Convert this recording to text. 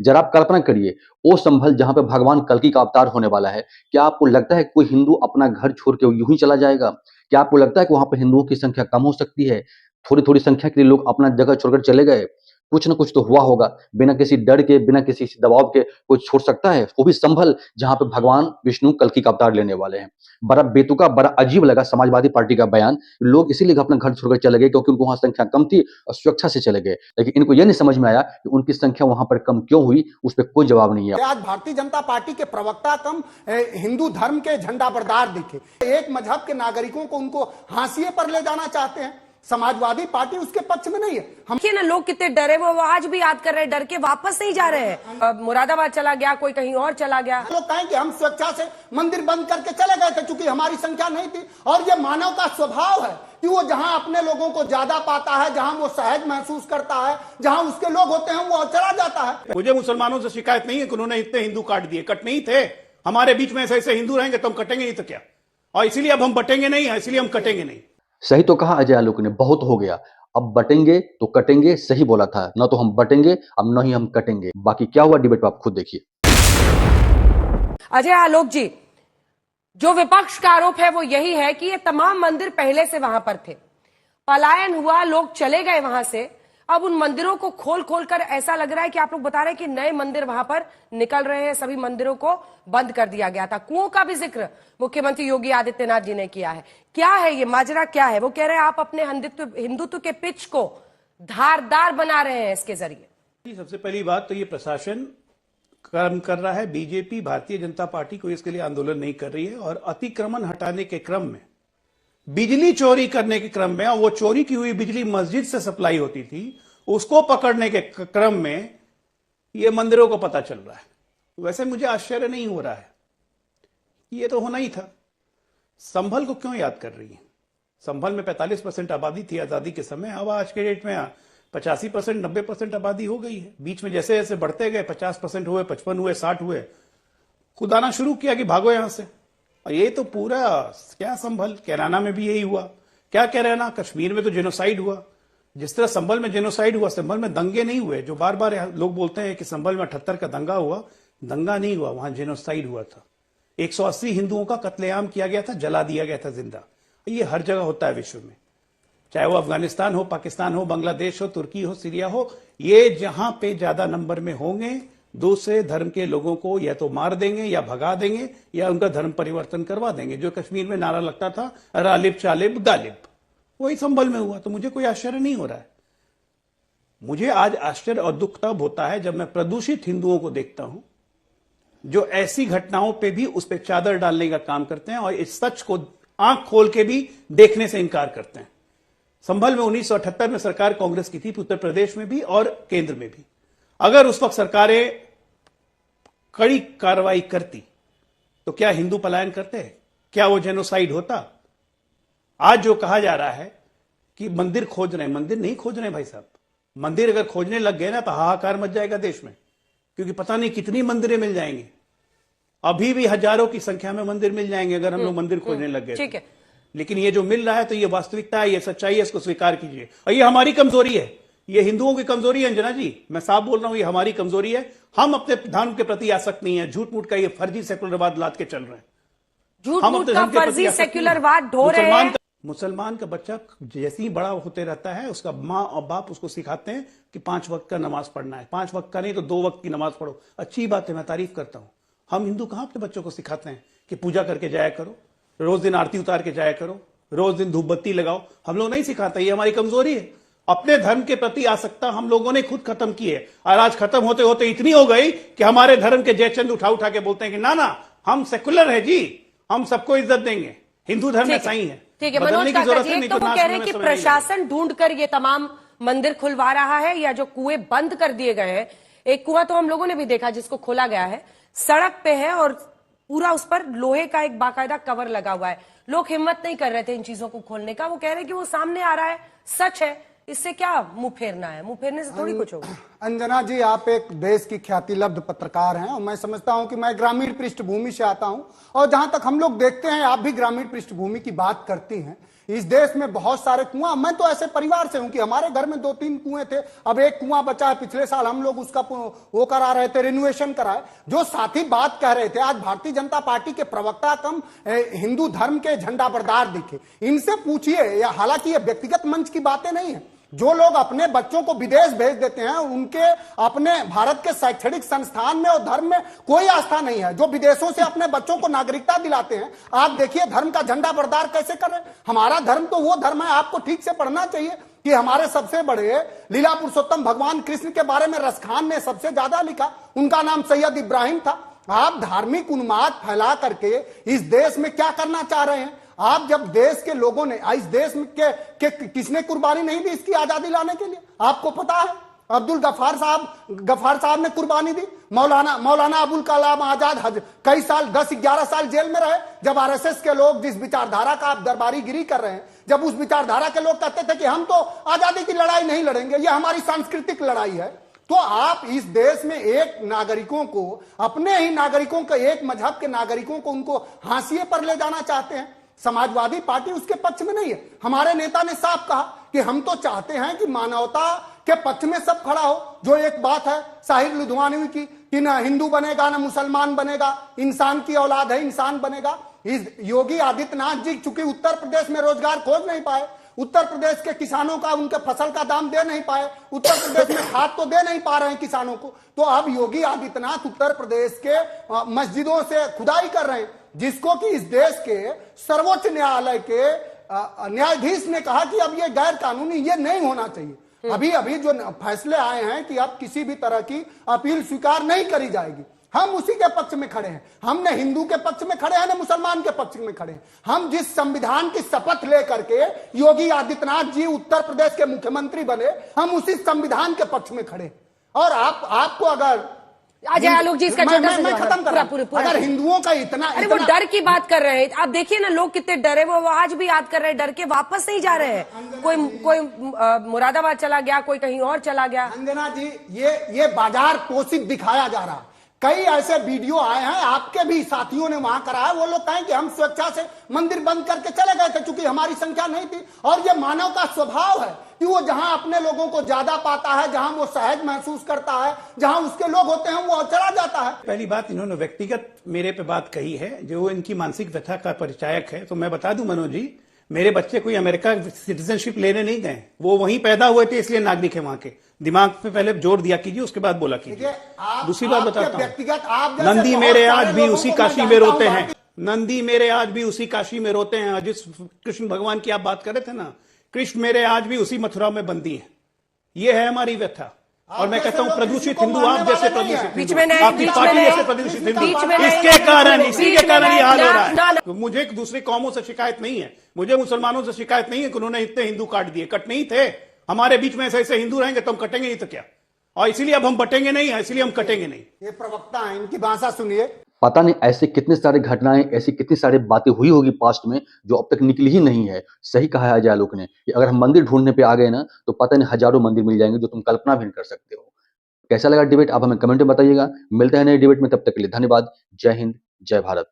जरा आप कल्पना करिए, वो संभल जहाँ पे भगवान कल्कि का अवतार होने वाला है, क्या आपको लगता है कोई हिंदू अपना घर छोड़ के यूँ ही चला जाएगा? क्या आपको लगता है कि वहाँ पे हिंदुओं की संख्या कम हो सकती है? थोड़ी-थोड़ी संख्या के लिए लोग अपना जगह छोड़कर चले गए। कुछ न कुछ तो हुआ होगा, बिना किसी डर के, बिना किसी दबाव के कोई छोड़ सकता है? वो भी संभल जहाँ पे भगवान विष्णु कल्कि का अवतार लेने वाले हैं। बड़ा बेतुका, बड़ा अजीब लगा समाजवादी पार्टी का बयान। लोग इसीलिए अपना घर छोड़कर चले गए क्योंकि उनको वहाँ संख्या कम थी और स्वेच्छा से चले गए। लेकिन इनको ये नहीं समझ में आया कि उनकी संख्या वहाँ पर कम क्यों हुई, उस पे कोई जवाब नहीं है। आज भारतीय जनता पार्टी के प्रवक्ता कम हिंदू धर्म के झंडा बरदार दिखे। एक मजहब के नागरिकों को उनको हाशिए पर ले जाना चाहते हैं। समाजवादी पार्टी उसके पक्ष में नहीं है। हम ना लोग कितने डरे, वो आज भी याद कर रहे हैं, डर के वापस नहीं जा रहे हैं। मुरादाबाद चला गया, कोई कहीं और चला गया। लोग कहें कि हम स्वेच्छा से मंदिर बंद करके चले गए थे क्योंकि हमारी संख्या नहीं थी। और ये मानव का स्वभाव है कि वो जहां अपने लोगों को ज्यादा पाता है, जहां वो सहज महसूस करता है, जहां उसके लोग होते हैं, वो चला जाता है। मुझे मुसलमानों से शिकायत नहीं है कि उन्होंने इतने हिंदू काट दिए। कट नहीं थे। हमारे बीच में ऐसे हिंदू रहेंगे तो हम कटेंगे नहीं तो क्या। और इसीलिए अब हम बटेंगे नहीं, इसलिए हम कटेंगे नहीं। सही तो कहा अजय आलोक ने, बहुत हो गया, अब बटेंगे तो कटेंगे। सही बोला था, ना तो हम बटेंगे अब न ही हम कटेंगे। बाकी क्या हुआ डिबेट में आप खुद देखिए। अजय आलोक जी, जो विपक्ष का आरोप है वो यही है कि ये तमाम मंदिर पहले से वहां पर थे, पलायन हुआ, लोग चले गए वहां से। अब उन मंदिरों को खोल खोल कर ऐसा लग रहा है कि आप लोग बता रहे हैं कि नए मंदिर वहां पर निकल रहे हैं। सभी मंदिरों को बंद कर दिया गया था। कुओं का भी जिक्र मुख्यमंत्री योगी आदित्यनाथ जी ने किया है। क्या है ये माजरा, क्या है? वो कह रहे हैं आप अपने हिंदुत्व के पिच को धारदार बना रहे हैं इसके जरिए। सबसे पहली बात तो ये प्रशासन कर्म कर रहा है। बीजेपी, भारतीय जनता पार्टी कोई इसके लिए आंदोलन नहीं कर रही है। और अतिक्रमण हटाने के क्रम में, बिजली चोरी करने के क्रम में, और वो चोरी की हुई बिजली मस्जिद से सप्लाई होती थी, उसको पकड़ने के क्रम में ये मंदिरों को पता चल रहा है। वैसे मुझे आश्चर्य नहीं हो रहा है, ये तो होना ही था। संभल को क्यों याद कर रही है? संभल में 45% आबादी थी आजादी के समय। अब आज के डेट में 85%, 90% आबादी हो गई है। बीच में जैसे जैसे बढ़ते गए 50% हुए, 55 हुए, 60 हुए, खुद आना शुरू किया कि भागो यहां से। और ये तो पूरा क्या, संभल कैराना में भी यही हुआ। क्या कैराना, कश्मीर में तो जेनोसाइड हुआ। जिस तरह संभल में जेनोसाइड हुआ, संभल में दंगे नहीं हुए। जो बार बार लोग बोलते हैं कि संभल में 78 का दंगा हुआ, दंगा नहीं हुआ, वहां जेनोसाइड हुआ था। 180 हिंदुओं का कत्लेआम किया गया था, जला दिया गया था जिंदा। ये हर जगह होता है विश्व में, चाहे वो अफगानिस्तान हो, पाकिस्तान हो, बांग्लादेश हो, तुर्की हो, सीरिया हो। ये जहां पे ज्यादा नंबर में होंगे, दूसरे धर्म के लोगों को या तो मार देंगे या भगा देंगे या उनका धर्म परिवर्तन करवा देंगे। जो कश्मीर में नारा लगता था, रालिब चालिब गालिब, वही संभल में हुआ। तो मुझे कोई आश्चर्य नहीं हो रहा है। मुझे आज आश्चर्य और दुख तब होता है जब मैं प्रदूषित हिंदुओं को देखता हूं जो ऐसी घटनाओं पे भी उस पर चादर डालने का काम करते हैं और इस सच को आंख खोल के भी देखने से इनकार करते हैं। संभल में 1978 में सरकार कांग्रेस की थी, उत्तर प्रदेश में भी और केंद्र में भी। अगर उस वक्त सरकारें कड़ी कार्रवाई करती तो क्या हिंदू पलायन करते? क्या वो जेनोसाइड होता? आज जो कहा जा रहा है कि मंदिर खोज रहे हैं, मंदिर नहीं खोज रहे हैं भाई साहब। मंदिर अगर खोजने लग गए ना तो हाहाकार मच जाएगा देश में, क्योंकि पता नहीं कितनी मंदिरें मिल जाएंगी। अभी भी हजारों की संख्या में मंदिर मिल जाएंगे अगर हम लोग मंदिर खोजने लग गए। ठीक है, लेकिन ये जो मिल रहा है तो ये वास्तविकता है, ये सच्चाई है, इसको स्वीकार कीजिए। और ये हमारी कमजोरी है, ये हिंदुओं की कमजोरी है। अंजना जी, मैं साफ बोल रहा हूं, ये हमारी कमजोरी है। हम अपने धर्म के प्रति आसक्त नहीं है। झूठ मूठ का ये फर्जी सेकुलरवाद लाद के चल रहे हैं। झूठ मूठ का फर्जी सेक्युलरवाद ढो रहे हैं। मुसलमान का बच्चा जैसे ही बड़ा होते रहता है, उसका माँ और बाप उसको सिखाते हैं कि 5 वक्त का नमाज पढ़ना है। 5 वक्त का नहीं तो 2 वक्त की नमाज पढ़ो। अच्छी बात है, मैं तारीफ करता हूं। हम हिंदू कहां अपने बच्चों को सिखाते हैं कि पूजा करके जाया करो, रोज दिन आरती उतार के जाया करो, रोज दिन धूप बत्ती लगाओ। हम लोग नहीं सिखाते, ये हमारी कमजोरी है। अपने धर्म के प्रति आसक्ता हम लोगों ने खुद खत्म की है। और आज खत्म होते होते इतनी हो गई कि हमारे धर्म के जयचंद उठा उठा के बोलते हैं कि ना ना, हम सेकुलर है जी, हम सबको इज्जत देंगे, हिंदू धर्म में सही है। ठीक है मनोज काका जी, तो वो कह रहे हैं कि प्रशासन ढूंढ कर ये तमाम मंदिर खुलवा रहा है या जो कुएं बंद कर दिए गए हैं। एक कुआं तो हम लोगों ने भी देखा जिसको खोला गया है, सड़क पे है और पूरा उस पर लोहे का एक बाकायदा कवर लगा हुआ है। लोग हिम्मत नहीं कर रहे थे इन चीजों को खोलने का। वो कह रहे हैं कि वो सामने आ रहा है, सच है, इससे क्या मुंह फेरना है? मुंह फेरने से थोड़ी कुछ होगा। अंजना जी, आप एक देश की ख्यातिलब्ध पत्रकार हैं और मैं समझता हूं कि मैं ग्रामीण पृष्ठभूमि से आता हूं, और जहां तक हम लोग देखते हैं आप भी ग्रामीण पृष्ठभूमि की बात करती हैं। इस देश में बहुत सारे कुआं, मैं तो ऐसे परिवार से हूं कि हमारे घर में 2-3 कुएं थे, अब एक कुआं बचा है। पिछले साल हम लोग उसका वो करा रहे थे, रिनोवेशन कराए। जो साथी बात कह रहे थे, आज भारतीय जनता पार्टी के प्रवक्ता कम हिंदू धर्म के झंडा बरदार दिखे, इनसे पूछिए। या हालांकि ये व्यक्तिगत मंच की बातें नहीं है, जो लोग अपने बच्चों को विदेश भेज देते हैं, उनके अपने भारत के शैक्षणिक संस्थान में और धर्म में कोई आस्था नहीं है। जो विदेशों से अपने बच्चों को नागरिकता दिलाते हैं, आप देखिए धर्म का झंडा बरदार कैसे कर रहे हैं। हमारा धर्म तो वो धर्म है, आपको ठीक से पढ़ना चाहिए कि हमारे सबसे बड़े लीला पुरुषोत्तम भगवान कृष्ण के बारे में रसखान ने सबसे ज्यादा लिखा, उनका नाम सैयद इब्राहिम था। आप धार्मिक उन्माद फैला करके इस देश में क्या करना चाह रहे हैं? आप जब देश के लोगों ने, इस देश में के किसने कुर्बानी नहीं दी इसकी आजादी लाने के लिए? आपको पता है, अब्दुल गफ्फार साहब ने कुर्बानी दी। मौलाना अबुल कलाम आजाद कई साल 10-11 साल जेल में रहे, जब आरएसएस के लोग जिस विचारधारा का आप दरबारीगिरी कर रहे हैं, जब उस विचारधारा के लोग कहते थे कि हम तो आजादी की लड़ाई नहीं लड़ेंगे, ये हमारी सांस्कृतिक लड़ाई है। तो आप इस देश में एक नागरिकों को, अपने ही नागरिकों के, एक मजहब के नागरिकों को उनको हाशिए पर ले जाना चाहते हैं। समाजवादी पार्टी उसके पक्ष में नहीं है। हमारे नेता ने साफ कहा कि हम तो चाहते हैं कि मानवता के पक्ष में सब खड़ा हो। जो एक बात है साहिर लुधियानवी की कि ना हिंदू बनेगा ना मुसलमान बनेगा, इंसान की औलाद है, इंसान बनेगा। इस योगी आदित्यनाथ जी चूंकि उत्तर प्रदेश में रोजगार खोज नहीं पाए, उत्तर प्रदेश के किसानों का, उनके फसल का दाम दे नहीं पाए, उत्तर प्रदेश में खाद तो दे नहीं पा रहे हैं किसानों को, तो अब योगी आदित्यनाथ उत्तर प्रदेश के मस्जिदों से खुदाई कर रहे हैं, जिसको कि इस देश के सर्वोच्च न्यायालय के न्यायाधीश ने कहा कि अब ये गैर कानूनी, ये नहीं होना चाहिए। अभी जो फैसले आए हैं कि अब किसी भी तरह की अपील स्वीकार नहीं करी जाएगी, हम उसी के पक्ष में खड़े हैं। हम न हिंदू के पक्ष में खड़े हैं न मुसलमान के पक्ष में खड़े हैं। हम जिस संविधान की शपथ लेकर के योगी आदित्यनाथ जी उत्तर प्रदेश के मुख्यमंत्री बने, हम उसी संविधान के पक्ष में खड़े। और आपको अगर अजय आलोक जी, इसका छोटा सा मैं खत्म कर रहा हूं। अगर हिंदुओं का अरे वो डर की बात कर रहे हैं, आप देखिए ना लोग कितने डरे, वो आज भी याद कर रहे हैं, डर के वापस नहीं जा रहे हैं। कोई मुरादाबाद चला गया, कोई कहीं और चला गया। अंजना जी, ये बाजार पोषित दिखाया जा रहा। कई ऐसे वीडियो आए हैं, आपके भी साथियों ने वहां कराया, वो लोग कहें कि हम स्वेच्छा से मंदिर बंद करके चले गए थे क्योंकि हमारी संख्या नहीं थी। और ये मानव का स्वभाव है कि वो जहां अपने लोगों को ज्यादा पाता है, जहां वो सहज महसूस करता है, जहां उसके लोग होते हैं, वो चला जाता है। पहली बात, इन्होंने व्यक्तिगत मेरे पे बात कही है जो इनकी मानसिक व्यथा का परिचायक है। तो मैं बता दूं मनोज जी, मेरे बच्चे कोई अमेरिका सिटीजनशिप लेने नहीं गए, वो वहीं पैदा हुए थे इसलिए नागरिक है वहां के। दिमाग पे पहले जोर दिया कीजिए, उसके बाद बोला कीजिए। दूसरी बात बताता हूं, नंदी मेरे आज भी उसी काशी में रोते हैं, नंदी मेरे आज भी उसी काशी में रोते हैं। जिस कृष्ण भगवान की आप बात कर रहे थे ना, कृष्ण मेरे आज भी उसी मथुरा में बंदी है। ये है हमारी व्यथा। और मैं कहता हूं प्रदूषित हिंदू, आप जैसे प्रदूषित हिंदू, आपकी पार्टी जैसे प्रदूषित हिंदू, इसके कारण, इसी के कारण ये हाल हो रहा है। मुझे दूसरी कौमों से शिकायत नहीं है, मुझे मुसलमानों से शिकायत नहीं है कि उन्होंने इतने हिंदू काट दिए। कट नहीं थे, हमारे बीच में ऐसे हिंदू रहेंगे तो हम कटेंगे नहीं तो क्या। और इसीलिए अब हम बटेंगे नहीं, इसीलिए हम कटेंगे नहीं। ये प्रवक्ता है, इनकी भाषा सुनिए। पता नहीं ऐसे कितने सारे घटनाएं, ऐसी कितनी सारी बातें हुई होगी पास्ट में जो अब तक निकली ही नहीं है। सही कहा है अजय आलोक ने कि अगर हम मंदिर ढूंढने पे आ गए ना तो पता नहीं हजारों मंदिर मिल जाएंगे जो तुम कल्पना भी नहीं कर सकते हो। कैसा लगा डिबेट आप हमें कमेंट में बताइएगा। मिलते हैं नए डिबेट में, तब तक के लिए धन्यवाद। जय हिंद, जय भारत।